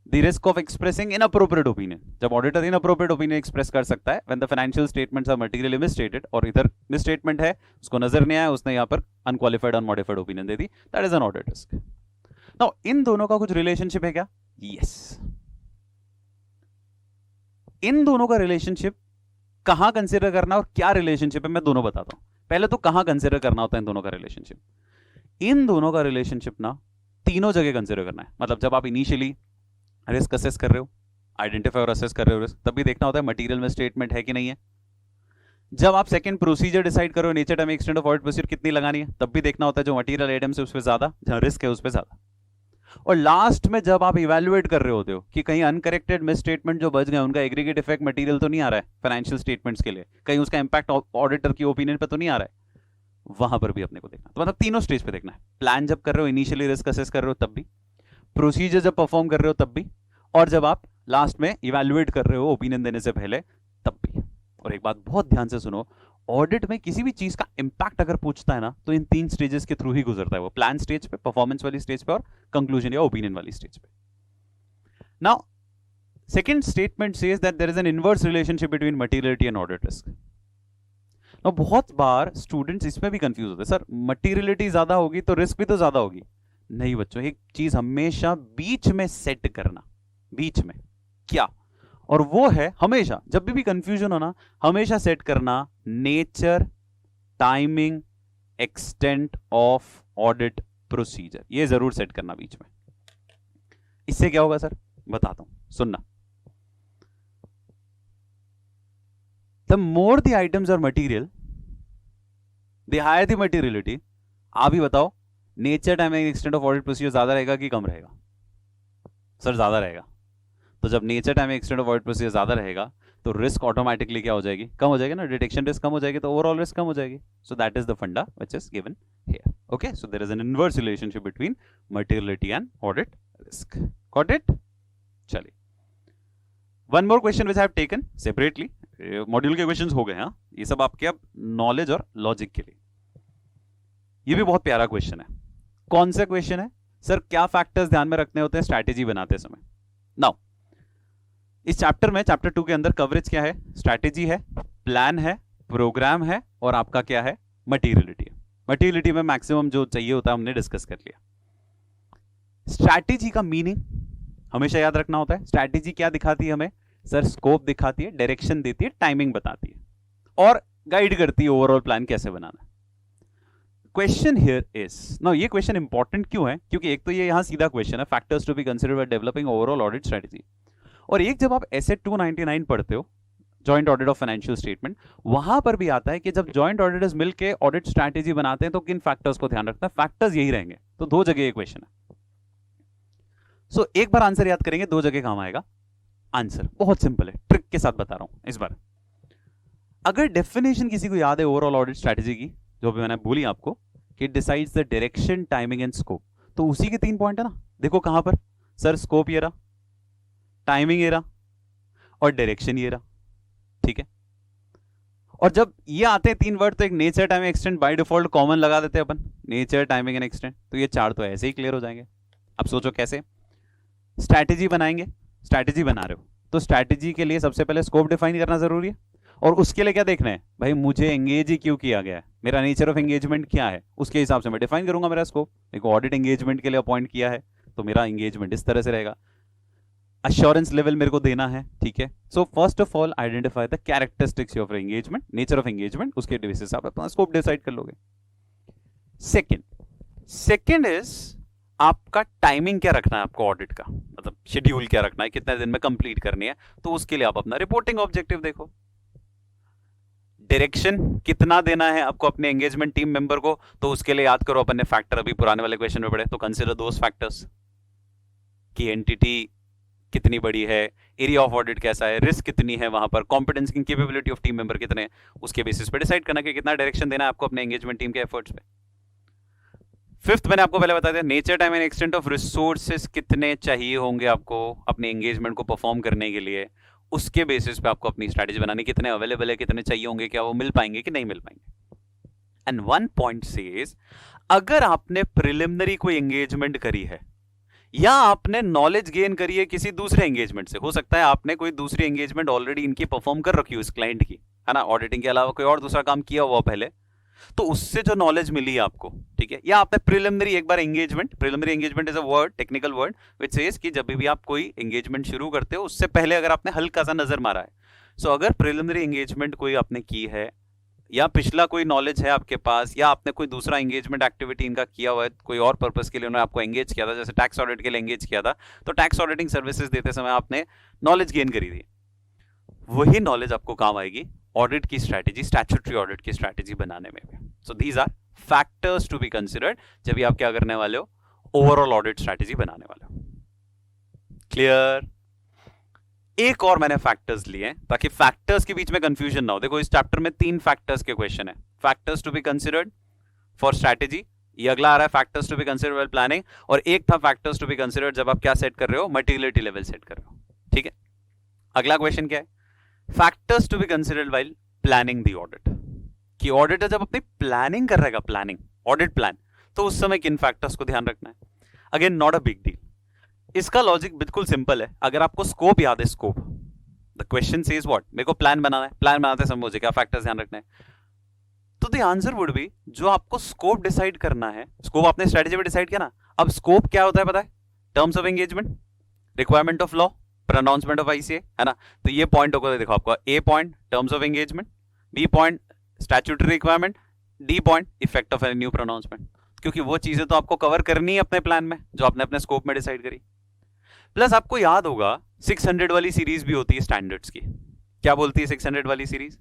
The risk of expressing inappropriate opinion. जब ऑडिटर इनअप्रोप्रिएट ओपिनियन एक्सप्रेस कर सकता है when the financial statements are materially misstated, और इधर मिसस्टेटमेंट है, उसको नजर नहीं आया, उसने यहां पर unqualified unmodified opinion they the, that is an audit risk. Now in दोनों का कुछ रिलेशनशिप है क्या? यस। इन दोनों का रिलेशनशिप कहां कंसिडर करना और क्या रिलेशनशिप है मैं दोनों बताता हूं। पहले तो कहां कंसिडर करना होता है इन दोनों का रिलेशनशिप। इन दोनों का रिलेशनशिप ना तीनों जगह कंसिडर करना है। मतलब जब आप इनिशियली रिस्क असेस कर रहे हो, आइडेंटिफाई और असेस कर रहे हो रिस्क, तब भी देखना होता है मटेरियल में स्टेटमेंट है कि नहीं है। जब आप सेकंड प्रोसीजर डिसाइड करो, nature time extent of audit procedure कितनी लगानी है, तब भी देखना होता है जो मटेरियल आइटम्स है उस पर ज्यादा, जहां रिस्क है उस पर ज्यादा। और लास्ट में जब आप इवैल्यूएट कर रहे होते हो कि कहीं अनकरेक्टेड मिस स्टेटमेंट जो बच गए उनका एग्रीगेट इफेक्ट मटेरियल तो नहीं आ रहा है फाइनेंशियल स्टेटमेंट्स के लिए, कहीं उसका इंपैक्ट ऑडिटर की ओपिनियन पे तो नहीं आ रहा है, वहां पर भी अपने को देखना। तो मतलब तीनों स्टेज पे देखना है। प्लान जब कर रहे हो, इनिशियली रिस्क असेस कर रहे हो तब भी, प्रोसीजर जब परफॉर्म कर रहे हो तब भी, और जब आप लास्ट में इवैल्यूएट कर रहे हो ओपिनियन देने से पहले तब भी। और एक बात बहुत ध्यान से सुनो, ऑडिट में किसी भी चीज का इंपैक्ट अगर पूछता है ना तो इन तीन स्टेजेस के थ्रू ही गुजरता है वो। प्लान स्टेज पे, परफॉर्मेंस वाली स्टेज पे, और कंक्लूजन या ओपिनियन वाली स्टेज पे। Now second statement says that there is an inverse relationship between materiality and audit risk. Now बहुत बार स्टूडेंट्स इसमें भी कंफ्यूज होते हैं, सर मटेरियलिटी ज्यादा होगी तो रिस्क भी तो ज्यादा होगी। नहीं बच्चों, एक चीज हमेशा बीच में सेट करना। बीच में क्या? और वो है हमेशा, जब भी कंफ्यूजन हो ना, हमेशा सेट करना nature, timing, extent of audit procedure. ये जरूर सेट करना बीच में। इससे क्या होगा सर? बताता हूं, सुनना। The more the items are material, the higher the materiality. आप ही बताओ, nature, timing, extent of audit procedure ज्यादा रहेगा कि कम रहेगा? सर ज्यादा रहेगा। तो जब nature, time, extent of audit procedure ज्यादा रहेगा तो रिस्क ऑटोमेटिकली क्या हो जाएगी? कम हो जाएगी ना। डिटेक्शन रिस्क कम हो जाएगी तो ओवरऑल रिस्क कम हो जाएगी। So that is the funda which is given here. Okay, so there is an inverse relationship between materiality and audit risk. Got it? चलिए, one more question which I have taken separately. Module के questions हो गए। हाँ, ये सब आपके अब knowledge और लॉजिक के लिए। ये भी बहुत प्यारा क्वेश्चन है। कौन सा क्वेश्चन है सर? क्या फैक्टर्स ध्यान में रखने होते हैं स्ट्रैटेजी बनाते समय? नाउ इस चैप्टर में, चैप्टर 2 के अंदर कवरेज क्या है? स्ट्रैटेजी है, प्लान है, प्रोग्राम है, और आपका क्या है? मटेरियलिटी है। मटेरियलिटी में मैक्सिमम जो चाहिए होता है हमने डिस्कस कर लिया। स्ट्रैटेजी का मीनिंग हमेशा याद रखना होता है। स्ट्रैटेजी क्या दिखाती है हमें? सर स्कोप दिखाती है, डायरेक्शन देती है, टाइमिंग बताती है, और गाइड करती है ओवरऑल प्लान कैसे बनाना है। क्वेश्चन हियर इज, नाउ ये क्वेश्चन इंपॉर्टेंट क्यों है? क्योंकि एक तो ये यहां सीधा क्वेश्चन है, factors to be considered while developing overall audit strategy. और एक जब आप एसे 299 पढ़ते हो, joint audit of financial statement, वहां पर भी आता है कि जब जॉइंट ऑडिटर्स मिलकर ऑडिट स्ट्रैटेजी बनाते हैं तो किन फैक्टर्स को ध्यान रखना है? फैक्टर्स यही रहेंगे। तो दो जगह ये क्वेश्चन है। सो एक बार आंसर याद करेंगे, दो जगह काम आएगा। आंसर बहुत सिंपल है, ट्रिक के साथ बता रहा हूं इस बार। अगर डेफिनेशन किसी को याद है ओवरऑल ऑडिट स्ट्रैटेजी की, जो भी मैंने बोली आपको कि decides the direction, timing and scope, तो उसी के 3 पॉइंट है ना। देखो कहां पर सर? स्कोप ये रहा, टाइमिंग ये रहा, और डायरेक्शन ये रहा। ठीक है। और जब ये आते हैं 3 वर्ड तो एक nature, timing, extent by default common लगा देते हैं अपन, नेचर, टाइमिंग एंड एक्सटेंट। तो ये 4 तो ऐसे ही क्लियर हो जाएंगे। अब सोचो कैसे स्ट्रैटेजी बनाएंगे। स्ट्रैटेजी बना रहे हो तो स्ट्रैटेजी के लिए सबसे पहले स्कोप डिफाइन करना जरूरी है, और उसके लिए क्या देखना है भाई? मुझे एंगेज ही क्यों किया गया है, मेरा नेचर ऑफ एंगेजमेंट क्या है, उसके हिसाब से मैं डिफाइन करूंगा मेरा स्कोप। देखो ऑडिट एंगेजमेंट के लिए अपॉइंट किया है तो मेरा एंगेजमेंट इस तरह से रहेगा। अश्योरेंस लेवल मेरे को देना है। ठीक है। So first of all identify the characteristics of engagement, nature of engagement, उसके बेसिस आप अपना स्कोप डिसाइड कर लोगे। सेकंड इज आपका टाइमिंग क्या रखना है आपको ऑडिट का, मतलब शेड्यूल क्या रखना है, कितने दिन में कंप्लीट करनी है। तो उसके लिए आप अपना रिपोर्टिंग ऑब्जेक्टिव देखो। डायरेक्शन कितना देना है आपको अपने एंगेजमेंट टीम मेंबर को, तो उसके लिए याद करो अपन ने फैक्टर अभी पुराने वाले क्वेश्चन में पढ़े, तो कंसीडर दोस फैक्टर्स कि एंटिटी कितनी बड़ी है, एरिया ऑफ ऑडिट कैसा है, रिस्क कितनी है वहां पर, कॉम्पिटेंस की कैपेबिलिटी ऑफ टीम मेंबर कितने, उसके बेसिस पे डिसाइड करना कि कितना डायरेक्शन देना है आपको अपने एंगेजमेंट टीम के एफर्ट्स पे। फिफ्थ मैंने आपको पहले बता दिया, nature, time and extent of resources कितने चाहिए होंगे आपको अपने एंगेजमेंट को परफॉर्म करने के लिए, उसके बेसिस पे आपको अपनी स्ट्रैटेजी बनानी, कितने अवेलेबल है, कितने चाहिए होंगे, क्या वो मिल पाएंगे कि नहीं मिल पाएंगे। एंड वन पॉइंट सेज अगर आपने प्रिलिमिनरी कोई एंगेजमेंट करी है या आपने नॉलेज गेन करी है किसी दूसरे एंगेजमेंट से, हो सकता है आपने कोई दूसरी एंगेजमेंट ऑलरेडी इनकी परफॉर्म कर रखी हो इस क्लाइंट की, है ना, ऑडिटिंग के अलावा कोई और दूसरा काम किया हुआ पहले, तो उससे जो नॉलेज मिली है आपको, ठीक है, या आपने प्रिलिमिनरी एक बार engagement, preliminary engagement is a word, technical word which says कि जब भी आप कोई एंगेजमेंट शुरू करते हो उससे पहले अगर आपने हल्का सा नजर मारा है, सो अगर प्रिलिमिनरी एंगेजमेंट कोई आपने की है या पिछला कोई नॉलेज है आपके पास या आपने कोई दूसरा एंगेजमेंट एक्टिविटी इनका किया हुआ है, कोई और पर्पस के लिए उन्होंने आपको एंगेज किया था, जैसे टैक्स ऑडिट के लिए एंगेज किया था, तो टैक्स ऑडिटिंग सर्विसेज देते समय आपने नॉलेज गेन करी थी, वही नॉलेज आपको काम आएगी ऑडिट की स्ट्रैटेजी, स्टैट्यूटरी ऑडिट की स्ट्रैटेजी बनाने में भी। So these are factors to be considered जब भी आप क्या करने वाले हो, ओवरऑल ऑडिट स्ट्रैटेजी बनाने वाले हो। क्लियर? एक और मैंने फैक्टर्स लिए ताकि फैक्टर्स के बीच में कंफ्यूजन ना हो। देखो इस चैप्टर में 3 फैक्टर्स के क्वेश्चन है, factors to be considered for strategy, ये अगला आ रहा है factors to be considered while planning, और एक था फैक्टर्स टू बी कंसिडर्ड जब आप क्या सेट कर रहे हो, मटेरियलिटी लेवल सेट कर रहे हो, ठीक है। अगला क्वेश्चन क्या है, factors to be considered while planning the audit, कि ऑडिटर जब अपनी प्लानिंग कर रहेगा, प्लानिंग ऑडिट प्लान, तो उस समय किन फैक्टर्स को ध्यान रखना है। Again not a big deal, इसका लॉजिक बिल्कुल सिंपल है। अगर आपको स्कोप याद है, scope, the question says what, मेरे को प्लान बनाना है, प्लान बनाते समय मुझे क्या फैक्टर्स ध्यान रखना है, तो द आंसर वुड बी, जो आपको स्कोप डिसाइड करना है, स्कोप आपने स्ट्रेटेजी में डिसाइड किया ना, अब स्कोप क्या होता है पता है, terms of engagement, requirement of law, pronouncement of ICA, है ना, तो ये पॉइंट होगा, देखो आपका A point terms of engagement, B point statutory requirement, D point effect of any new pronouncement, क्योंकि वो चीजें तो आपको कवर करनी है अपने प्लान में जो आपने अपने स्कोप में डिसाइड करी। प्लस आपको याद होगा 600 वाली सीरीज भी होती है स्टैंडर्ड्स की, क्या बोलती है 600 वाली series,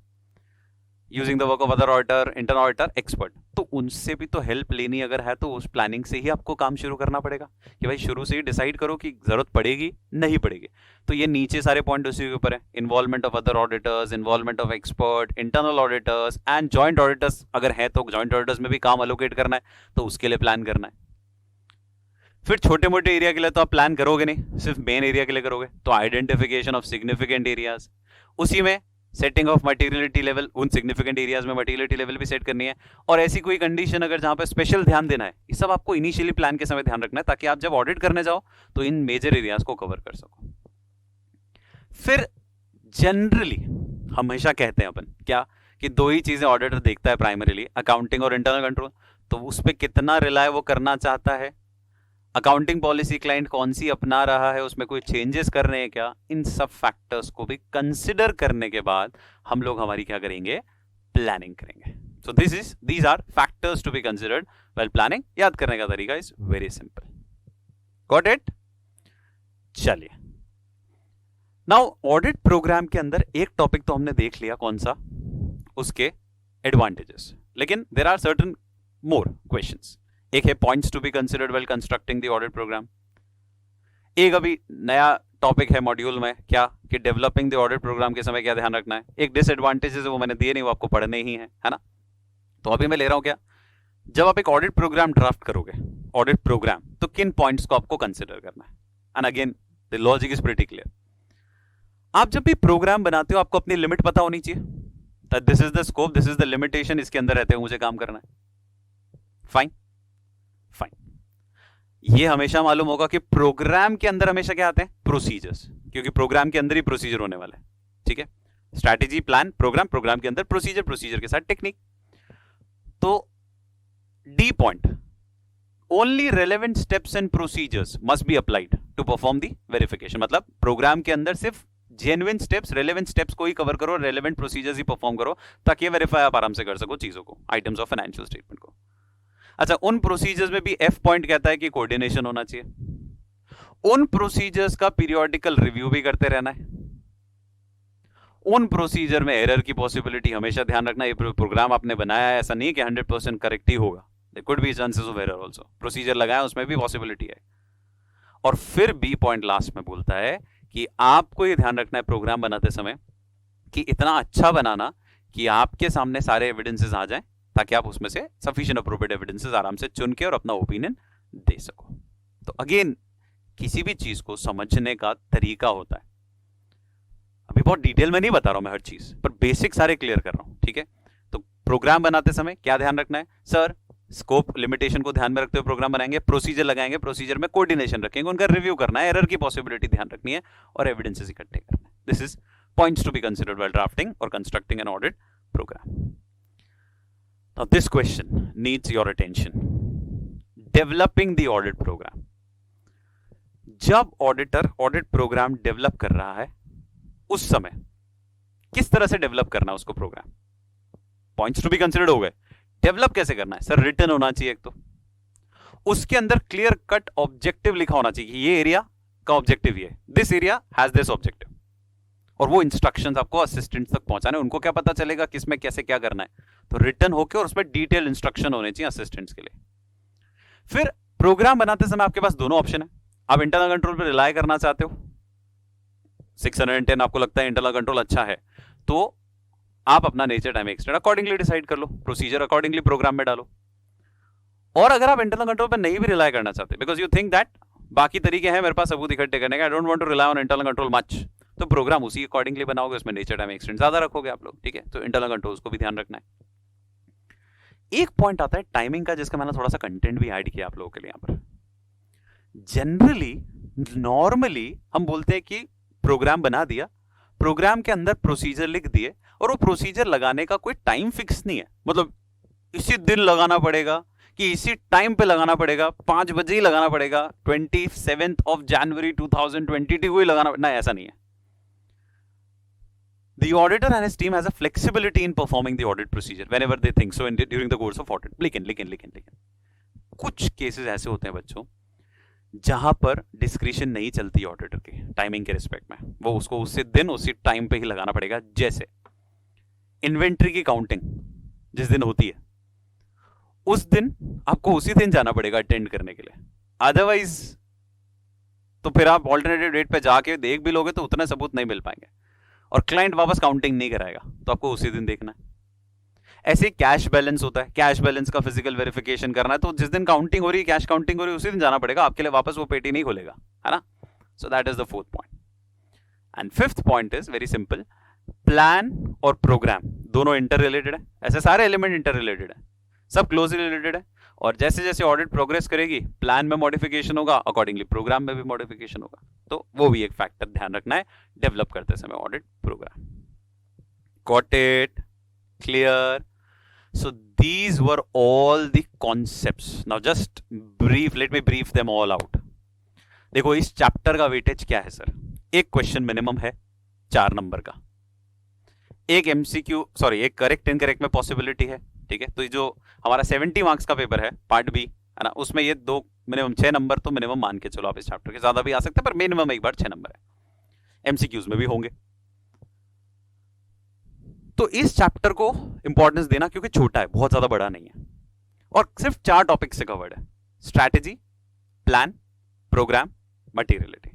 using the work of other auditor, internal auditor, expert, तो उनसे भी तो हेल्प लेनी अगर है तो उस प्लानिंग से ही आपको काम शुरू करना पड़ेगा कि भाई शुरू से ही डिसाइड करो कि जरूरत पड़ेगी नहीं पड़ेगी। तो ये नीचे सारे पॉइंट उसी के ऊपर है, involvement of other auditors, involvement of expert, internal auditors and joint auditors, अगर है तो जॉइंट ऑडिटर्स में भी काम अलोकेट करना है तो उसके लिए प्लान करना है। फिर छोटे मोटे एरिया के लिए तो आप प्लान करोगे नहीं, सिर्फ मेन एरिया के लिए करोगे, तो आइडेंटिफिकेशन ऑफ सिग्निफिकेंट एरियाज, उसी में सेटिंग ऑफ मटेरियलिटी लेवल, उन सिग्निफिकेंट एरियाज में मटेरियलिटी लेवल भी सेट करनी है, और ऐसी कोई कंडीशन अगर जहां पे स्पेशल ध्यान देना है, ये सब आपको इनिशियली प्लान के समय ध्यान रखना है ताकि आप जब ऑडिट करने जाओ तो इन मेजर एरियाज को कवर कर सको। फिर जनरली हमेशा कहते हैं अपन क्या कि दो ही चीजें ऑडिटर देखता है प्राइमरीली, अकाउंटिंग और इंटरनल कंट्रोल, तो उस पर कितना रिलाय वो करना चाहता है, अकाउंटिंग पॉलिसी क्लाइंट कौन सी अपना रहा है, उसमें कोई चेंजेस कर रहे हैं क्या, इन सब फैक्टर्स को भी कंसिडर करने के बाद हम लोग हमारी क्या करेंगे, प्लानिंग करेंगे। So these are factors to be considered while planning. याद करने का तरीका is very simple, got it. चलिए नाउ ऑडिट प्रोग्राम के अंदर एक टॉपिक तो हमने देख लिया, कौन सा, उसके एडवांटेजेस, लेकिन there are certain more questions. एक है points to be considered while constructing the audit program, एक अभी नया टॉपिक है मॉड्यूल में क्या कि डेवलपिंग द ऑडिट प्रोग्राम के समय क्या ध्यान रखना है, एक डिसएडवांटेजेस है वो मैंने दिए नहीं, वो आपको पढ़ने ही है ना। तो अभी मैं ले रहा हूं क्या, जब आप एक ऑडिट प्रोग्राम ड्राफ्ट करोगे, ऑडिट प्रोग्राम, तो किन पॉइंट्स को आपको कंसिडर करना है, and again the logic is pretty clear. आप जब भी प्रोग्राम बनाते हो आपको अपनी लिमिट पता होनी चाहिए, this is the scope, this is the limitation, इसके अंदर रहते हुए मुझे काम करना है, फाइन फाइन। ये हमेशा मालूम होगा कि प्रोग्राम के अंदर हमेशा क्या आते हैं, प्रोसीजर्स, क्योंकि प्रोग्राम के अंदर ही प्रोसीजर होने वाला है, ठीक है, स्ट्रैटेजी, प्लान, प्रोग्राम, प्रोग्राम के अंदर प्रोसीजर, प्रोसीजर के साथ टेक्निक। तो D point, only relevant steps and procedures must be applied to perform the verification, मतलब प्रोग्राम के अंदर सिर्फ जेन्युइन स्टेप्स, रेलेवेंट स्टेप्स को ही कवर करो, रेलेवेंट प्रोसीजर्स ही परफॉर्म करो, ताकि वेरीफाई आप आराम से कर सको चीजों को, आइटम्स ऑफ फाइनेंशियल स्टेटमेंट को। अच्छा, उन प्रोसीजर्स में भी एफ पॉइंट कहता है कि कोऑर्डिनेशन होना चाहिए, उन प्रोसीजर्स का पीरियोडिकल रिव्यू भी करते रहना है, उन प्रोसीजर में एरर की पॉसिबिलिटी हमेशा ध्यान रखना, ये प्रोग्राम आपने बनाया है ऐसा नहीं कि 100% करेक्ट ही होगा, there could be chances of error also, procedure लगाया उसमें भी पॉसिबिलिटी है। और फिर बी पॉइंट लास्ट में बोलता है कि आपको ये ध्यान रखना है प्रोग्राम बनाते समय कि इतना अच्छा बनाना कि आपके सामने सारे एविडेंसेस आ जाएं, ताकि आप उसमें से सफिशिएंट अप्रोप्रिएट एविडेंसेस आराम से चुन के और अपना ओपिनियन दे सको। तो अगेन किसी भी चीज को समझने का तरीका होता है, अभी बहुत डिटेल में नहीं बता रहा हूं मैं हर चीज, पर बेसिक सारे क्लियर कर रहा हूं, ठीक है। तो प्रोग्राम बनाते समय क्या ध्यान रखना है सर? स्कोप लिमिटेशन को ध्यान में रखते हुए प्रोग्राम बनाएंगे, प्रोसीजर लगाएंगे, प्रोसीजर में कोऑर्डिनेशन रखेंगे, उनका रिव्यू करना है, एरर की पॉसिबिलिटी ध्यान रखनी है और एविडेंसेस इकट्ठे करना है. This is points to be considered while drafting और constructing an audit program. Now this question needs your attention. Developing the audit program. जब ऑडिटर ऑडिट प्रोग्राम डेवलप कर रहा है उस समय किस तरह से डेवलप करना है उसको program? Points to be considered हो गए. डेवलप कैसे करना है सर? रिटन होना चाहिए एक तो, उसके अंदर क्लियर कट ऑब्जेक्टिव लिखा होना चाहिए कि ये एरिया का ऑब्जेक्टिव ये, this area has this objective, और वो इंस्ट्रक्शंस आपको असिस्टेंट तक पहुंचाने. उनको क्या पता चलेगा किसमें कैसे क्या करना है? तो रिटन होके और उसमें डिटेल इंस्ट्रक्शन होने चाहिए असिस्टेंट्स के लिए. फिर प्रोग्राम बनाते समय आपके पास दोनों ऑप्शन है. आप इंटरनल कंट्रोल पर रिलाय करना चाहते हो, 610 आपको लगता है इंटरनल कंट्रोल अच्छा है, तो आप अपना nature time extend accordingly decide कर लो, प्रोसीजर अकॉर्डिंगली प्रोग्राम में डालो. और अगर आप इंटरनल कंट्रोल पर नहीं भी रिलाय करना चाहते बिकॉज यू थिंक दैट बाकी तरीके हैं मेरे पास सबूत इकट्ठे करने का, I don't want to rely on internal control much, तो प्रोग्राम उसी अकॉर्डिंगली बनाओगे, उसमें नेचर टाइम एक्सटेंड ज्यादा रखोगे आप लोग. ठीक है, तो इंटरनल कंट्रोल को भी ध्यान रखना है. एक पॉइंट आता है टाइमिंग का, जिसका मैंने थोड़ा सा कंटेंट भी ऐड किया आप लोगों के लिए. यहां पर जनरली नॉर्मली हम बोलते हैं कि प्रोग्राम बना दिया, प्रोग्राम के अंदर प्रोसीजर लिख दिए, और वो प्रोसीजर लगाने का कोई टाइम फिक्स नहीं है. मतलब इसी दिन लगाना पड़ेगा कि इसी टाइम पे लगाना पड़ेगा, 5 बजे ही लगाना पड़ेगा, 27 जनवरी 2022 को ही लगाना, ना ऐसा नहीं है. The auditor and his team has a flexibility in performing the audit procedure whenever they think so during the course of audit. लेकिन कुछ केसेस ऐसे होते हैं बच्चों जहां पर डिस्क्रिशन नहीं चलती ऑडिटर की टाइमिंग के रिस्पेक्ट में, वो उसको उसी दिन उसी टाइम पे ही लगाना पड़ेगा. जैसे इन्वेंट्री की काउंटिंग जिस दिन होती है उस दिन आपको उसी दिन जाना पड़ेगा अटेंड करने के लिए, अदरवाइज तो फिर आप ऑल्टरनेटिव डेट पे जाके देख भी लोगे तो उतने सबूत नहीं मिल पाएंगे, और क्लाइंट वापस काउंटिंग नहीं कराएगा, तो आपको उसी दिन देखना है. ऐसे कैश बैलेंस होता है, कैश बैलेंस का फिजिकल वेरिफिकेशन करना है, तो जिस दिन काउंटिंग हो रही है, कैश काउंटिंग हो रही है, उसी दिन जाना पड़ेगा, आपके लिए वापस वो पेटी नहीं खोलेगा, है ना. सो that is the fourth point. And fifth point is very simple. Plan और प्रोग्राम दोनों इंटर रिलेटेड है. ऐसे सारे एलिमेंट इंटर रिलेटेड है, सब क्लोजली रिलेटेड है, और जैसे जैसे ऑडिट प्रोग्रेस करेगी प्लान में मॉडिफिकेशन होगा, अकॉर्डिंगली प्रोग्राम में भी मॉडिफिकेशन होगा. तो वो भी एक फैक्टर ध्यान रखना है डेवलप करते समय audit program. Got it? Clear? So these were all the concepts. Now just let me brief them all out. देखो इस चैप्टर का वेटेज क्या है सर? एक क्वेश्चन मिनिमम है 4 नंबर का, एक एमसीक्यू एक करेक्ट इनकरेक्ट में पॉसिबिलिटी है. ठीक है, तो जो हमारा 70 मार्क्स का पेपर है पार्ट बी, है ना, उसमें ये 2 मिनिमम 6 नंबर तो मिनिमम मान के चलो आप इस चैप्टर के, ज्यादा भी आ सकते हैं पर मिनिमम एक बार 6 नंबर है. एमसीक्यूज में भी होंगे. तो इस चैप्टर को इंपॉर्टेंस देना क्योंकि छोटा है, बहुत ज्यादा बड़ा नहीं है, और सिर्फ 4 टॉपिक से कवर्ड है. Strategy, plan, program, materiality.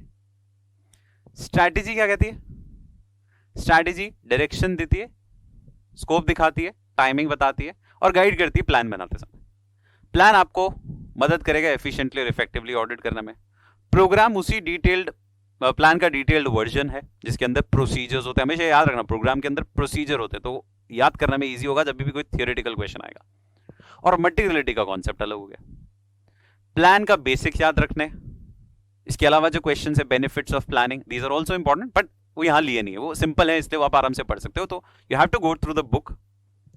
Strategy क्या कहती है? स्ट्रैटेजी डायरेक्शन देती है, स्कोप दिखाती है, टाइमिंग बताती है, और गाइड करती है प्लान बनाते समय. प्लान आपको मदद करेगा एफिशिएंटली और इफेक्टिवली ऑडिट करने में. प्रोग्राम उसी डिटेल्ड प्लान का डिटेल्ड वर्जन है जिसके अंदर प्रोसीजर्स होते हैं. हमेशा याद रखना प्रोग्राम के अंदर प्रोसीजर होते हैं, तो याद करने में इजी होगा जब भी कोई थियोरेटिकल क्वेश्चन आएगा. और मटीरियलिटी का कॉन्सेप्ट अलग हो गया. प्लान का बेसिक याद रखने, इसके अलावा जो क्वेश्चन है benefits of planning, these are also important, but वो यहाँ लिए नहीं है, वो सिंपल है इसलिए आप आराम से पढ़ सकते हो. तो you have to go through the book,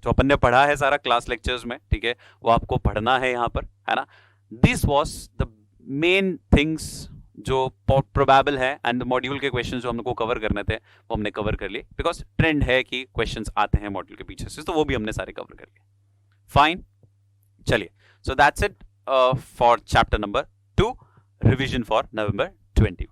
जो अपन ने पढ़ा है सारा क्लास लेक्चर्स में, ठीक है, वो आपको पढ़ना है यहाँ पर, है ना. This was the main things जो प्रोबेबल है, एंड मॉड्यूल के क्वेश्चंस जो हमको कवर करने थे वो हमने कवर कर लिए, बिकॉज ट्रेंड है कि क्वेश्चंस आते हैं मॉड्यूल के पीछे से, तो वो भी हमने सारे कवर कर लिए. फाइन, चलिए. So that's it for chapter number 2, revision for November 21.